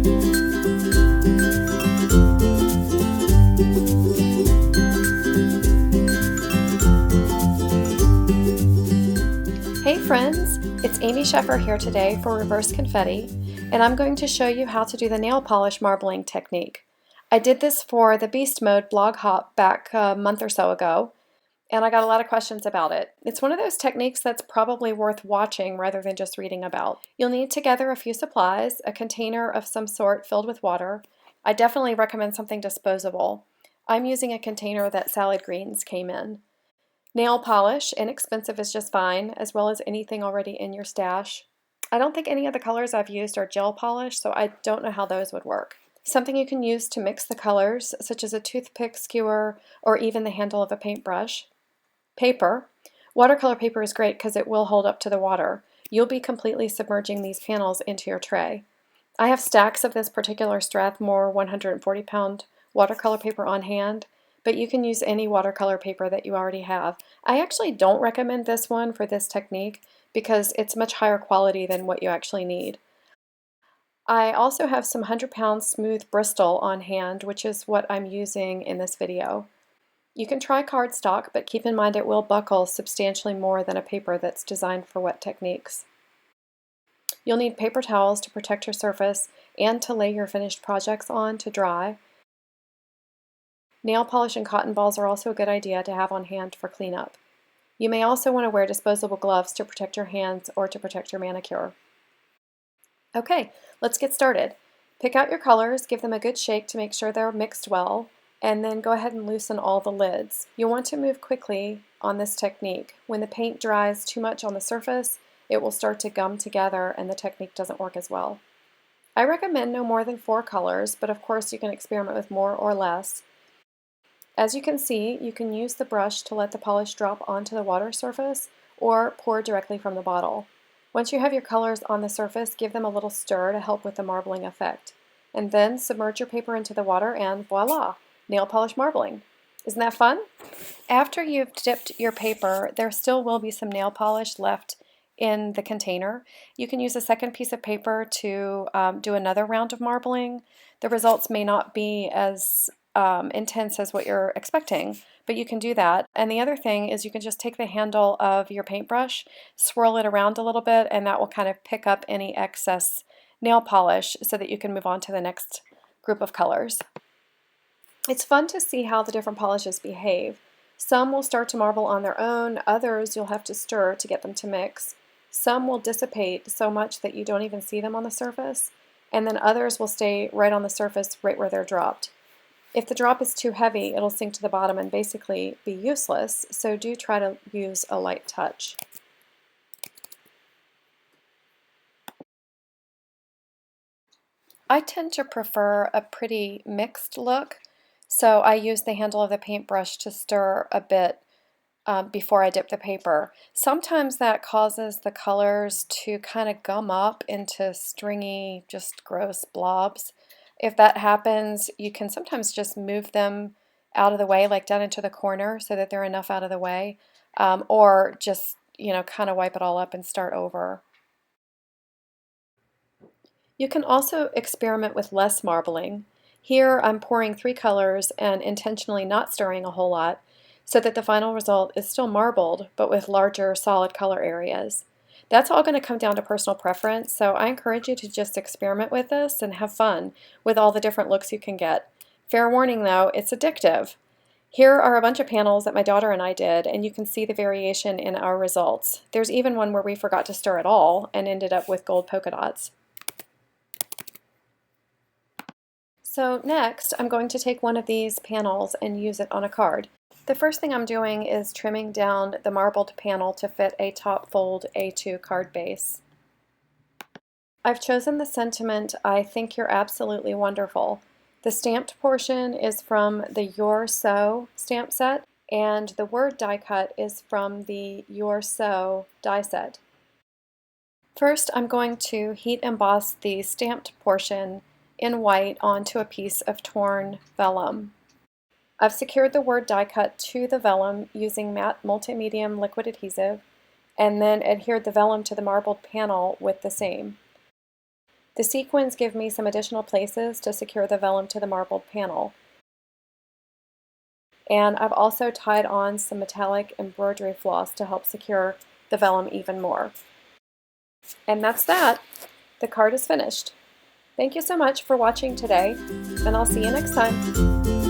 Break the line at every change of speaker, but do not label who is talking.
Hey friends, it's Amy Sheffer here today for Reverse Confetti, and I'm going to show you how to do the nail polish marbling technique. I did this for the Beast Mode blog hop back a month or so ago, and I got a lot of questions about it. It's one of those techniques that's probably worth watching rather than just reading about. You'll need to gather a few supplies, a container of some sort filled with water. I definitely recommend something disposable. I'm using a container that salad greens came in. Nail polish, inexpensive is just fine, as well as anything already in your stash. I don't think any of the colors I've used are gel polish, so I don't know how those would work. Something you can use to mix the colors, such as a toothpick skewer or even the handle of a paintbrush. Paper. Watercolor paper is great because it will hold up to the water. You'll be completely submerging these panels into your tray. I have stacks of this particular Strathmore 140-pound watercolor paper on hand, but you can use any watercolor paper that you already have. I actually don't recommend this one for this technique because it's much higher quality than what you actually need. I also have some 100-pound smooth Bristol on hand, which is what I'm using in this video. You can try cardstock, but keep in mind it will buckle substantially more than a paper that's designed for wet techniques. You'll need paper towels to protect your surface and to lay your finished projects on to dry. Nail polish and cotton balls are also a good idea to have on hand for cleanup. You may also want to wear disposable gloves to protect your hands or to protect your manicure. Okay, let's get started. Pick out your colors, give them a good shake to make sure they're mixed well, and then go ahead and loosen all the lids. You'll want to move quickly on this technique. When the paint dries too much on the surface, it will start to gum together and the technique doesn't work as well. I recommend no more than 4 colors, but of course you can experiment with more or less. As you can see, you can use the brush to let the polish drop onto the water surface or pour directly from the bottle. Once you have your colors on the surface, give them a little stir to help with the marbling effect. And then submerge your paper into the water and voila, nail polish marbling. Isn't that fun? After you've dipped your paper, there still will be some nail polish left in the container. You can use a second piece of paper to do another round of marbling. The results may not be as intense as what you're expecting, but you can do that. And the other thing is you can just take the handle of your paintbrush, swirl it around a little bit, and that will kind of pick up any excess nail polish so that you can move on to the next group of colors. It's fun to see how the different polishes behave. Some will start to marble on their own, others you'll have to stir to get them to mix. Some will dissipate so much that you don't even see them on the surface, and then others will stay right on the surface right where they're dropped. If the drop is too heavy, it'll sink to the bottom and basically be useless, so do try to use a light touch. I tend to prefer a pretty mixed look, so I use the handle of the paintbrush to stir a bit before I dip the paper. Sometimes that causes the colors to kind of gum up into stringy, just gross blobs. If that happens, you can sometimes just move them out of the way, like down into the corner so that they're enough out of the way, or just, kind of wipe it all up and start over. You can also experiment with less marbling. Here I'm pouring 3 colors and intentionally not stirring a whole lot so that the final result is still marbled but with larger solid color areas. That's all going to come down to personal preference, so I encourage you to just experiment with this and have fun with all the different looks you can get. Fair warning though, it's addictive. Here are a bunch of panels that my daughter and I did, and you can see the variation in our results. There's even one where we forgot to stir at all and ended up with gold polka dots. So next, I'm going to take one of these panels and use it on a card. The first thing I'm doing is trimming down the marbled panel to fit a top fold A2 card base. I've chosen the sentiment, "I think you're absolutely wonderful." The stamped portion is from the Your So stamp set, and the word die cut is from the Your So die set. First, I'm going to heat emboss the stamped portion in white onto a piece of torn vellum. I've secured the word die cut to the vellum using matte multi-medium liquid adhesive, and then adhered the vellum to the marbled panel with the same. The sequins give me some additional places to secure the vellum to the marbled panel. And I've also tied on some metallic embroidery floss to help secure the vellum even more. And that's that. The card is finished. Thank you so much for watching today, and I'll see you next time.